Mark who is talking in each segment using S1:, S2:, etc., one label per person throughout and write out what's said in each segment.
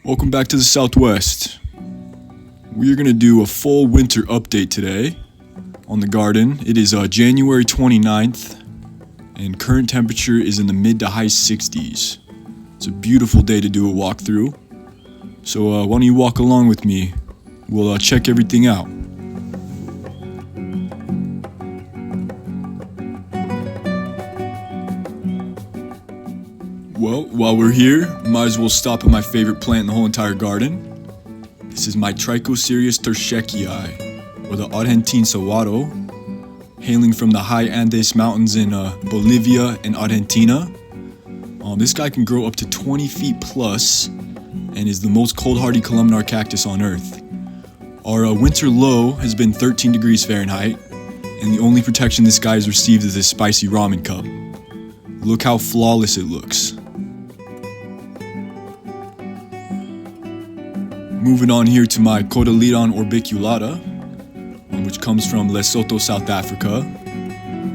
S1: Welcome back to the Southwest. We are going to do a full winter update today on the garden. It is January 29th and current temperature is in the mid to high 60s. It's a beautiful day to do a walkthrough. So why don't you walk along with me? We'll check everything out. Well, while we're here, might as well stop at my favorite plant in the whole entire garden. This is my Trichocereus terscheckii, or the Argentine saguaro, hailing from the high Andes mountains in Bolivia and Argentina. This guy can grow up to 20 feet plus and is the most cold-hardy columnar cactus on Earth. Our winter low has been 13 degrees Fahrenheit, and the only protection this guy has received is this spicy ramen cup. Look how flawless it looks. Moving on here to my Cotyledon orbiculata, which comes from Lesotho, South Africa.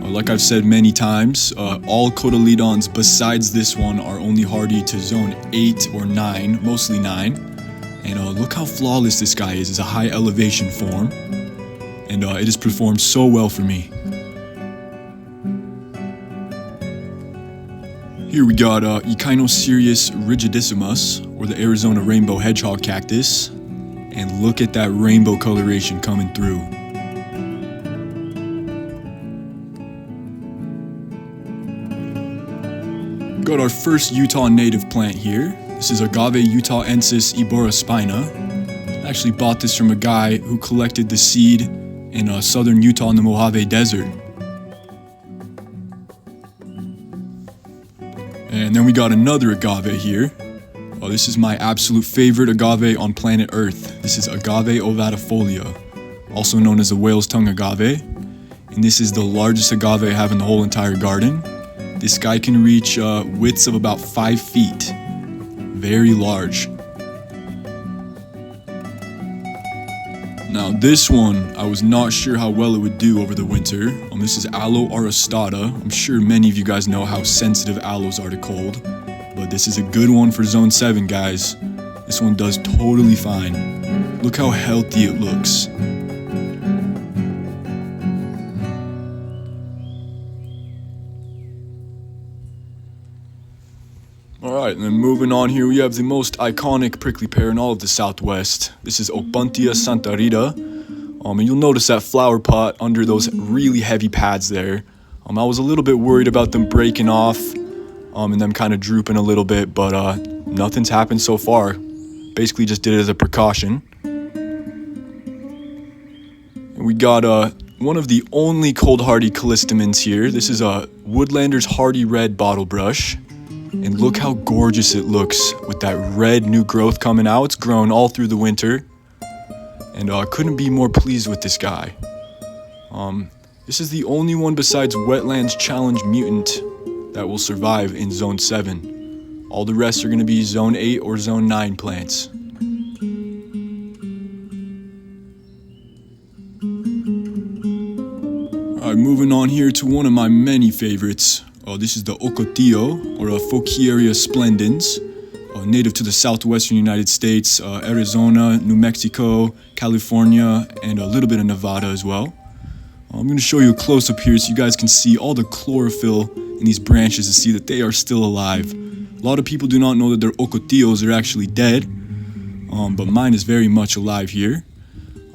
S1: Like I've said many times, all cotyledons besides this one are only hardy to zone 8 or 9, mostly 9. And look how flawless this guy is. It's a high elevation form, and it has performed so well for me. Here we got Echinocereus rigidissimus, or the Arizona rainbow hedgehog cactus, and look at that rainbow coloration coming through. Got our first Utah native plant here. This is Agave utahensis iborospina. I actually bought this from a guy who collected the seed in southern Utah in the Mojave Desert. And then we got another agave here. This is my absolute favorite agave on planet Earth. This is Agave ovatifolia, also known as the whale's tongue agave. And this is the largest agave I have in the whole entire garden. This guy can reach widths of about 5 feet. Very large. Now this one, I was not sure how well it would do over the winter. This is Aloe aristata. I'm sure many of you guys know how sensitive aloes are to cold, but this is a good one for zone 7, guys. This one does totally fine. Look how healthy it looks. Alright, and then moving on here, we have the most iconic prickly pear in all of the Southwest. This is Opuntia Santa Rita. And you'll notice that flower pot under those really heavy pads there. I was a little bit worried about them breaking off and them kind of drooping a little bit, but nothing's happened so far. Basically just did it as a precaution. And we got one of the only cold hardy callistemons here. This is a Woodlander's Hardy Red bottle brush. And look how gorgeous it looks with that red new growth coming out. It's grown all through the winter. And I couldn't be more pleased with this guy. This is the only one besides Wetlands Challenge Mutant that will survive in Zone 7. All the rest are going to be Zone 8 or Zone 9 plants. Alright, moving on here to one of my many favorites. This is the Ocotillo, or Fouquieria splendens, native to the southwestern United States, Arizona, New Mexico, California, and a little bit of Nevada as well. I'm going to show you a close-up here so you guys can see all the chlorophyll in these branches to see that they are still alive. A lot of people do not know that their Ocotillos are actually dead, but mine is very much alive here.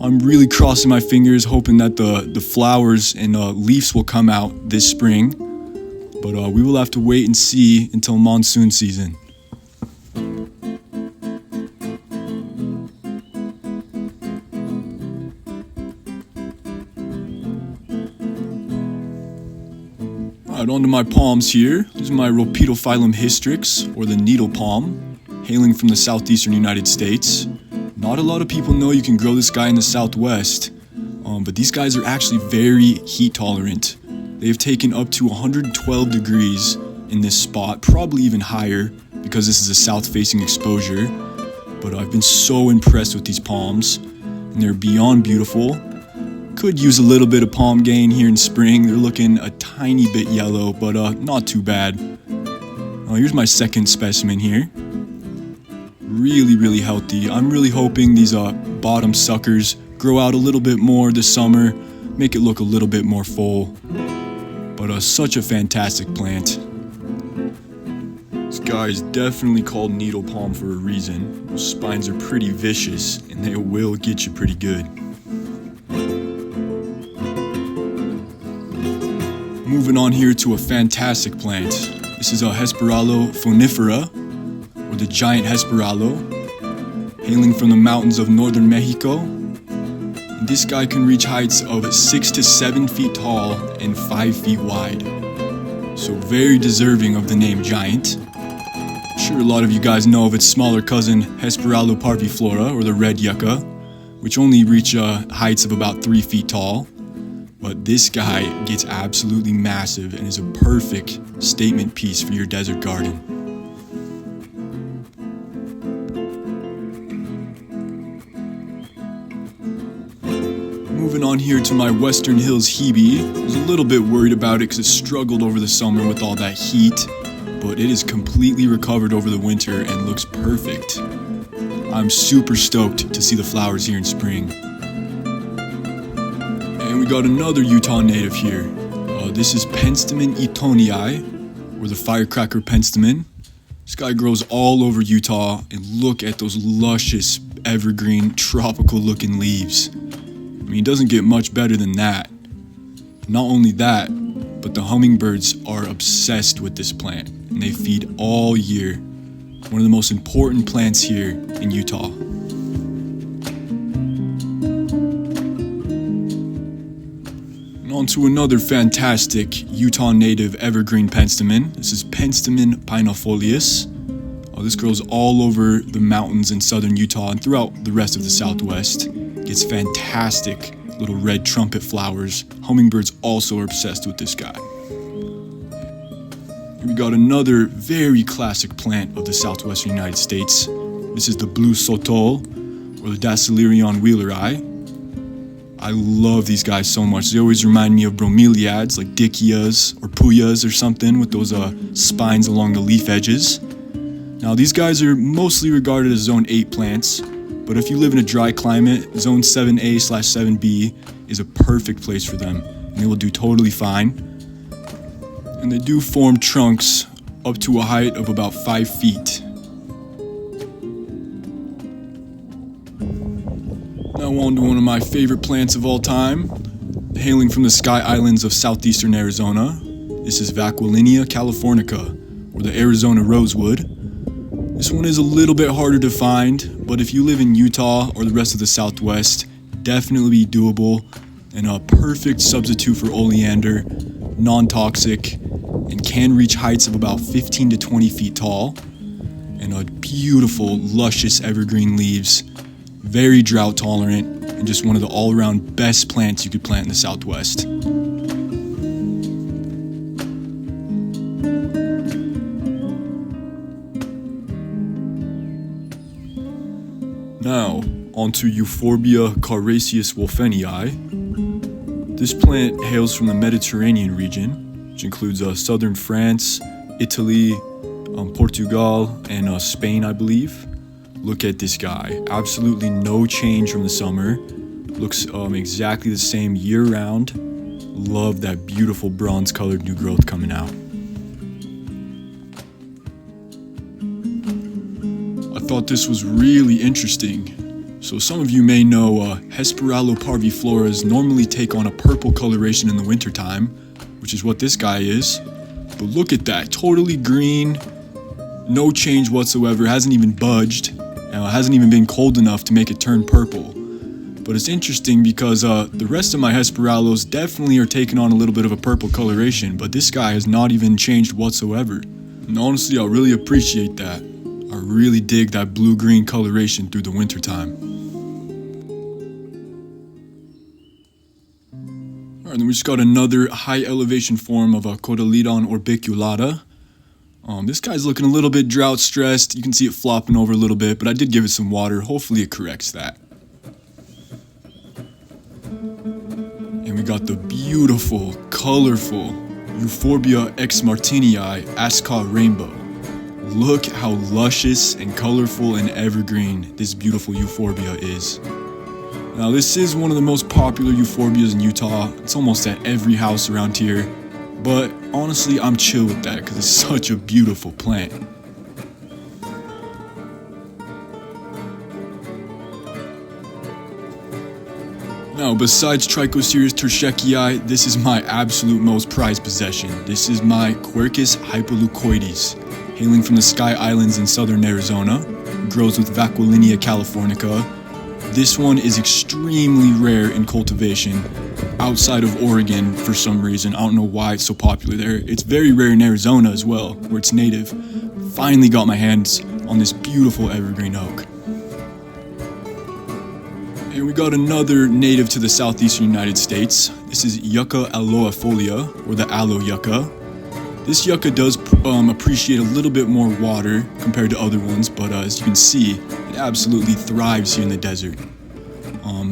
S1: I'm really crossing my fingers hoping that the flowers and leaves will come out this spring. But we will have to wait and see until monsoon season. Alright, on to my palms here. This is my Rhopidophyllum hystrix, or the needle palm, hailing from the southeastern United States. Not a lot of people know you can grow this guy in the Southwest, but these guys are actually very heat tolerant. They've taken up to 112 degrees in this spot, probably even higher because this is a south-facing exposure. But I've been so impressed with these palms, and they're beyond beautiful. Could use a little bit of palm gain here in spring. They're looking a tiny bit yellow, but not too bad. Here's my second specimen here. really healthy. I'm really hoping these bottom suckers grow out a little bit more this summer, make it look a little bit more full. But such a fantastic plant. This guy is definitely called needle palm for a reason. Those spines are pretty vicious and they will get you pretty good. Moving on here to a fantastic plant. This is a Hesperalo fonifera, or the giant Hesperalo, hailing from the mountains of northern Mexico. And this guy can reach heights of 6 to 7 feet tall and 5 feet wide. So very deserving of the name giant. I'm sure a lot of you guys know of its smaller cousin Hesperalo parviflora, or the red yucca, which only reach heights of about 3 feet tall. But this guy gets absolutely massive and is a perfect statement piece for your desert garden. Moving on here to my Western Hills Hebe. I was a little bit worried about it because it struggled over the summer with all that heat, but it is completely recovered over the winter and looks perfect. I'm super stoked to see the flowers here in spring. And we got another Utah native here. This is Penstemon etonii, or the firecracker penstemon. This guy grows all over Utah, and look at those luscious, evergreen, tropical looking leaves. I mean, it doesn't get much better than that. Not only that, but the hummingbirds are obsessed with this plant, and they feed all year. One of the most important plants here in Utah. On to another fantastic Utah native evergreen penstemon. This is Penstemon pinifolius. This grows all over the mountains in southern Utah and throughout the rest of the Southwest. Gets fantastic little red trumpet flowers. Hummingbirds also are obsessed with this guy. Here we got another very classic plant of the southwestern United States. This is the blue sotol, or the Dacylerion wheeleri. I love these guys so much. They always remind me of bromeliads, like dickeas or puyas or something, with those spines along the leaf edges. Now, these guys are mostly regarded as Zone 8 plants, but if you live in a dry climate, Zone 7A/7B is a perfect place for them, and they will do totally fine. And they do form trunks up to a height of about 5 feet. Now on to one of my favorite plants of all time, hailing from the Sky Islands of southeastern Arizona. This is Vaquilinia californica, or the Arizona rosewood. This one is a little bit harder to find, but if you live in Utah or the rest of the Southwest, definitely doable, and a perfect substitute for oleander, non-toxic, and can reach heights of about 15 to 20 feet tall, and a beautiful, luscious evergreen leaves. Very drought tolerant, and just one of the all-around best plants you could plant in the Southwest. Now, onto Euphorbia caraceus wolfenii. This plant hails from the Mediterranean region, which includes southern France, Italy, Portugal, and Spain, I believe. Look at this guy. Absolutely no change from the summer. Looks exactly the same year-round. Love that beautiful bronze-colored new growth coming out. I thought this was really interesting. So some of you may know Hesperalo parvifloras normally take on a purple coloration in the wintertime, which is what this guy is. But look at that. Totally green. No change whatsoever. Hasn't even budged. Hasn't even been cold enough to make it turn purple. But it's interesting because the rest of my Hesperalos definitely are taking on a little bit of a purple coloration, but this guy has not even changed whatsoever. And honestly, I really appreciate that. I really dig that blue-green coloration through the wintertime. Alright, then we just got another high-elevation form of a Cotyledon orbiculata. This guy's looking a little bit drought stressed. You can see it flopping over a little bit, but I did give it some water. Hopefully it corrects that. And we got the beautiful, colorful Euphorbia ex martinii Ascot rainbow. look how luscious and colorful and evergreen this beautiful euphorbia is. Now this is one of the most popular euphorbias in Utah. It's almost at every house around here. But honestly, I'm chill with that because it's such a beautiful plant. Now, besides Trichoceres terscheckii, this is my absolute most prized possession. This is my Quercus hypoleucoides, hailing from the Sky Islands in southern Arizona. It grows with Vaquilinia californica. This one is extremely rare in cultivation outside of Oregon for some reason. I don't know why it's so popular there. It's very rare in Arizona as well, where it's native. Finally got my hands on this beautiful evergreen oak. And we got another native to the southeastern United States. This is Yucca aloifolia, or the aloe yucca. This yucca does appreciate a little bit more water compared to other ones, but as you can see, it absolutely thrives here in the desert.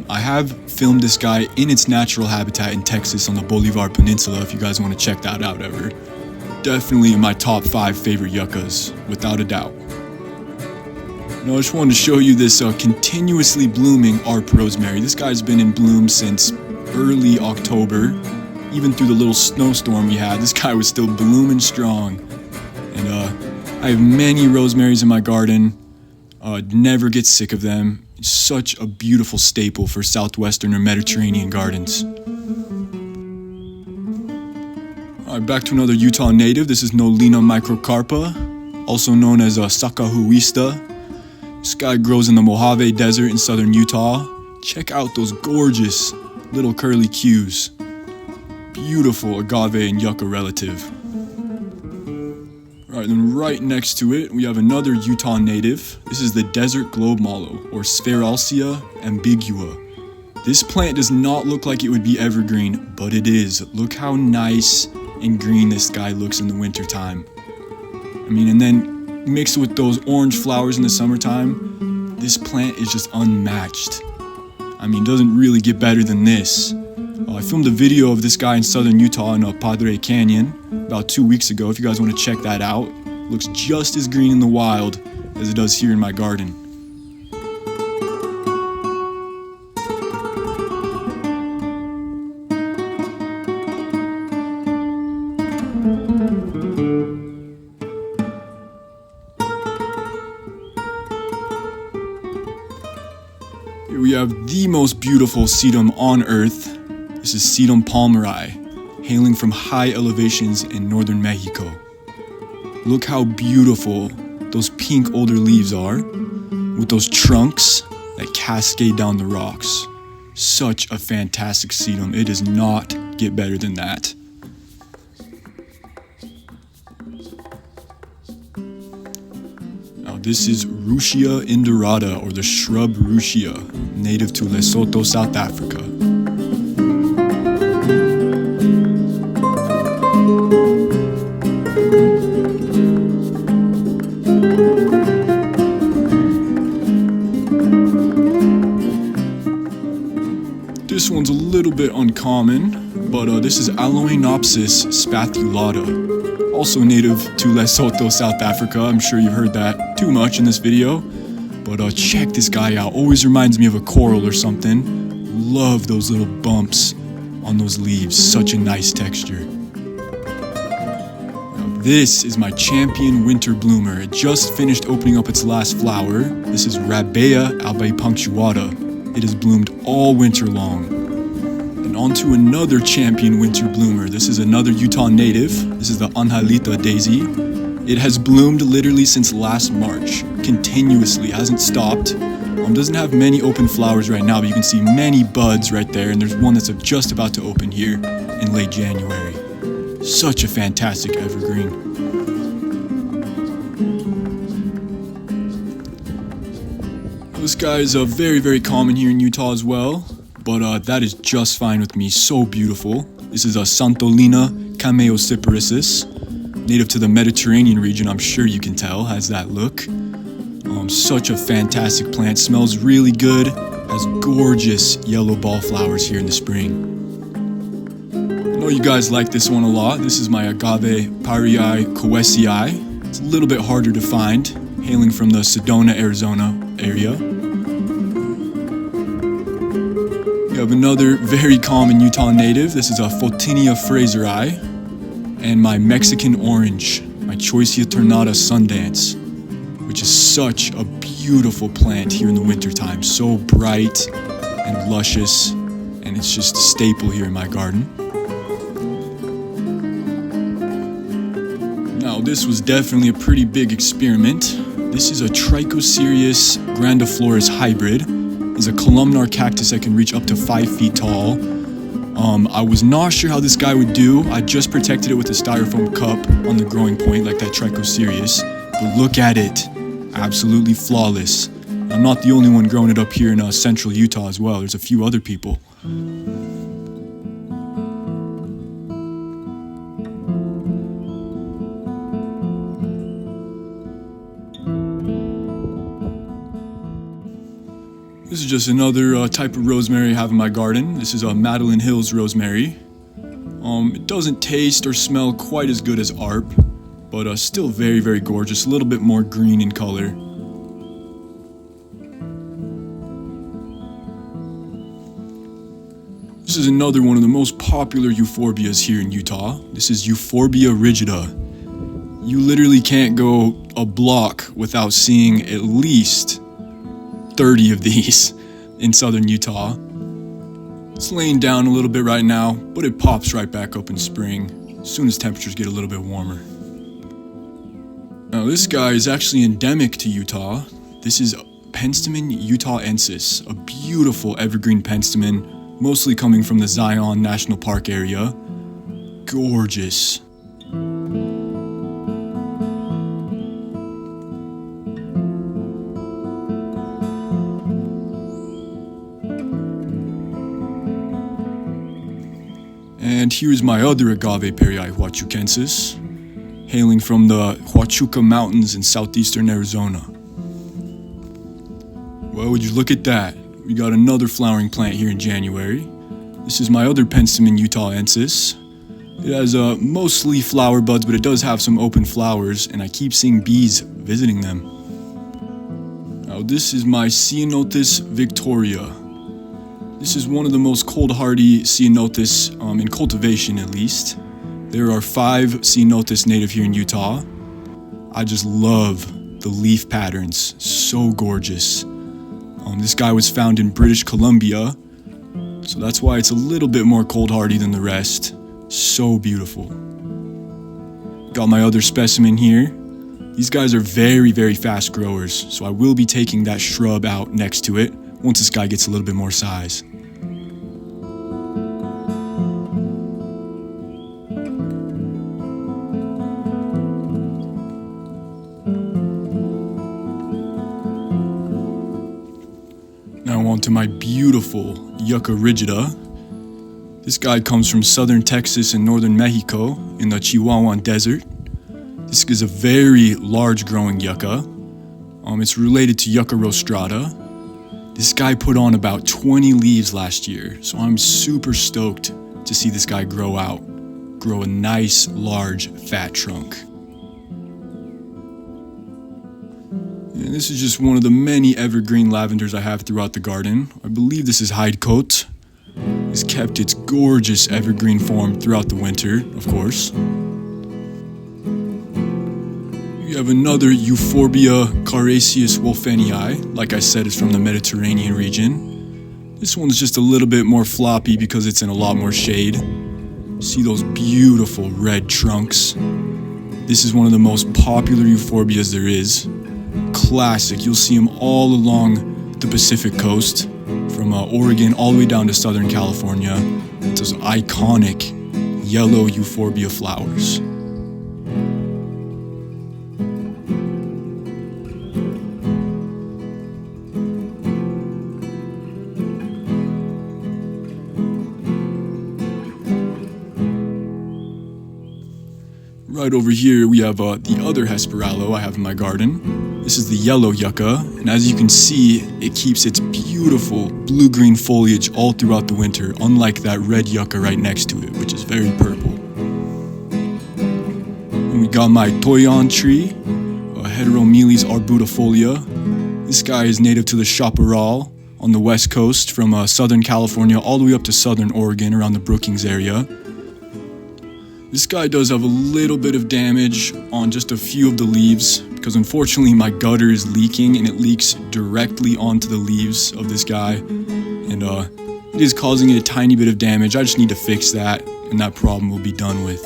S1: I have filmed this guy in its natural habitat in Texas on the Bolivar Peninsula, if you guys want to check that out ever. Definitely in my top 5 favorite yuccas, without a doubt. Now I just wanted to show you this continuously blooming ARP rosemary. This guy's been in bloom since early October. Even through the little snowstorm we had, this guy was still blooming strong. And I have many rosemaries in my garden. Never get sick of them. Such a beautiful staple for southwestern or Mediterranean gardens. Alright, back to another Utah native. This is Nolina microcarpa, also known as Sacahuista. This guy grows in the Mojave Desert in southern Utah. Check out those gorgeous little curly cues. Beautiful agave and yucca relative. Alright, then right next to it, we have another Utah native. This is the desert globe mallow, or Sphaeralcia ambigua. This plant does not look like it would be evergreen, but it is. Look how nice and green this guy looks in the wintertime. I mean, and then mixed with those orange flowers in the summertime, this plant is just unmatched. I mean, doesn't really get better than this. I filmed a video of this guy in southern Utah in Padre Canyon about 2 weeks ago. If you guys want to check that out, it looks just as green in the wild as it does here in my garden. Here we have the most beautiful sedum on earth. This is Sedum palmeri, hailing from high elevations in northern Mexico. Look how beautiful those pink older leaves are, with those trunks that cascade down the rocks. Such a fantastic sedum. It does not get better than that. Now this is Ruchia indorata, or the shrub Ruchia, native to Lesotho, South Africa. This one's a little bit uncommon, but this is Aloenopsis spathulata, also native to Lesotho, South Africa. I'm sure you've heard that too much in this video, but check this guy out. Always reminds me of a coral or something. Love those little bumps on those leaves. Such a nice texture. Now, this is my champion winter bloomer. It just finished opening up its last flower. This is Rabea albipunctuata. It has bloomed all winter long. And on to another champion winter bloomer. This is another Utah native. This is the Angelita daisy. It has bloomed literally since last March, continuously, hasn't stopped. Doesn't have many open flowers right now, but you can see many buds right there, and there's one that's just about to open here in late January. Such a fantastic evergreen. This guy is very, very common here in Utah as well, but that is just fine with me. So beautiful. This is a Santolina cameociparisis, native to the Mediterranean region. I'm sure you can tell, has that look. Such a fantastic plant. Smells really good. Has gorgeous yellow ball flowers here in the spring. I know you guys like this one a lot. This is my Agave parii coesii. It's a little bit harder to find, hailing from the Sedona, Arizona area. We have another very common Utah native. This is a Photinia fraseri, and my Mexican orange, my Choicea tornata Sundance, which is such a beautiful plant here in the wintertime. So bright and luscious, and it's just a staple here in my garden. Now, this was definitely a pretty big experiment. This is a Trichocereus grandiflorus hybrid. It's a columnar cactus that can reach up to 5 feet tall. I was not sure how this guy would do. I just protected it with a styrofoam cup on the growing point like that Trichocereus. But look at it. Absolutely flawless. I'm not the only one growing it up here in central Utah as well. There's a few other people. This is just another type of rosemary I have in my garden. This is a Madeline Hills rosemary. It doesn't taste or smell quite as good as ARP, but still very, very gorgeous. A little bit more green in color. This is another one of the most popular euphorbias here in Utah. This is Euphorbia rigida. You literally can't go a block without seeing at least 30 of these in southern Utah. It's laying down a little bit right now, but it pops right back up in spring as soon as temperatures get a little bit warmer. Now, this guy is actually endemic to Utah. This is Penstemon utahensis, a beautiful evergreen penstemon, mostly coming from the Zion National Park area. Gorgeous. And here's my other agave Perryi huachucensis, hailing from the Huachuca Mountains in southeastern Arizona. Well, would you look at that? We got another flowering plant here in January. This is my other Penstemon utahensis. It has mostly flower buds, but it does have some open flowers, and I keep seeing bees visiting them. Now, this is my Ceanothus victoria. This is one of the most cold-hardy Ceanothus, in cultivation at least. There are 5 Ceanothus native here in Utah. I just love the leaf patterns, so gorgeous. This guy was found in British Columbia, so that's why it's a little bit more cold-hardy than the rest. So beautiful. Got my other specimen here. These guys are very, very fast growers, so I will be taking that shrub out next to it once this guy gets a little bit more size. Now on to my beautiful Yucca rigida. This guy comes from southern Texas and northern Mexico in the Chihuahuan Desert. This is a very large growing yucca. It's related to Yucca rostrata. This guy put on about 20 leaves last year, so I'm super stoked to see this guy grow a nice, large, fat trunk. And this is just one of the many evergreen lavenders I have throughout the garden. I believe this is Hyde Coat. It's kept its gorgeous evergreen form throughout the winter, of course. We have another Euphorbia caraceus wolfenii. Like I said, it's from the Mediterranean region. This one's just a little bit more floppy because it's in a lot more shade. See those beautiful red trunks? This is one of the most popular euphorbias there is. Classic. You'll see them all along the Pacific coast, from Oregon all the way down to Southern California. Those iconic yellow euphorbia flowers. Right over here we have the other Hesperaloe I have in my garden. This is the yellow yucca, and as you can see, it keeps its beautiful blue-green foliage all throughout the winter, unlike that red yucca right next to it, which is very purple. And We got my Toyon tree, Heteromeles arbutifolia. This guy is native to the chaparral on the west coast from Southern California all the way up to Southern Oregon around the Brookings area. This guy does have a little bit of damage on just a few of the leaves because unfortunately my gutter is leaking and it leaks directly onto the leaves of this guy, and it is causing it a tiny bit of damage. I just need to fix that and that problem will be done with.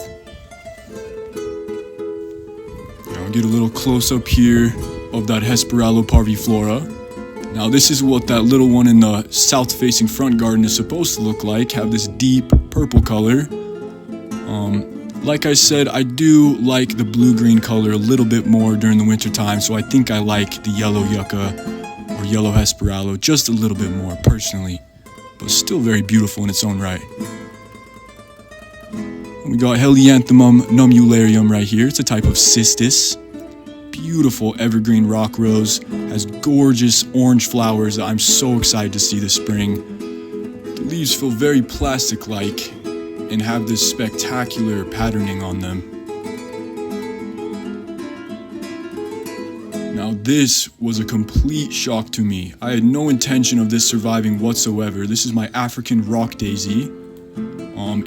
S1: I'll get a little close up here of that Hesperalo parviflora. Now this is what that little one in the south-facing front garden is supposed to look like, have this deep purple color. Like I said, I do like the blue-green color a little bit more during the winter time, so I think I like the yellow yucca or yellow Hesperalo just a little bit more personally, but still very beautiful in its own right. We got Helianthemum nummularium right here. It's a type of cistus. Beautiful evergreen rock rose, has gorgeous orange flowers that I'm so excited to see this spring. The leaves feel very plastic-like and have this spectacular patterning on them. Now this was a complete shock to me. I had no intention of this surviving whatsoever. This is my African rock daisy.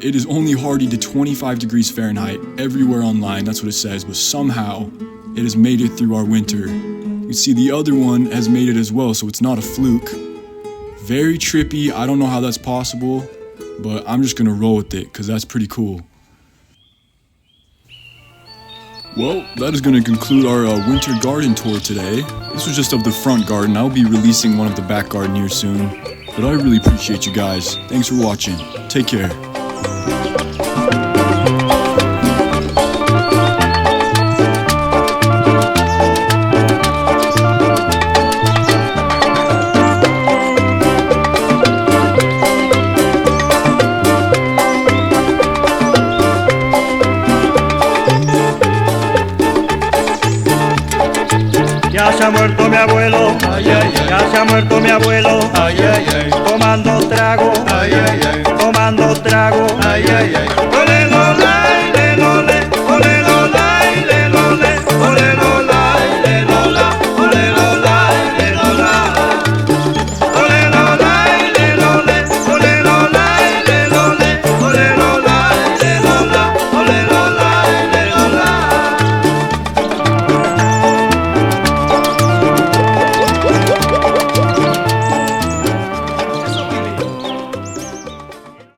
S1: It is only hardy to 25 degrees Fahrenheit everywhere online, that's what it says, but somehow it has made it through our winter. You can see the other one has made it as well, so it's not a fluke. Very trippy, I don't know how that's possible, but I'm just gonna roll with it, because that's pretty cool. Well, that is gonna conclude our winter garden tour today. This was just of the front garden. I'll be releasing one of the back garden here soon. But I really appreciate you guys. Thanks for watching. Take care.
S2: Ya se ha muerto mi abuelo, ya se ha muerto mi abuelo, tomando trago, tomando trago.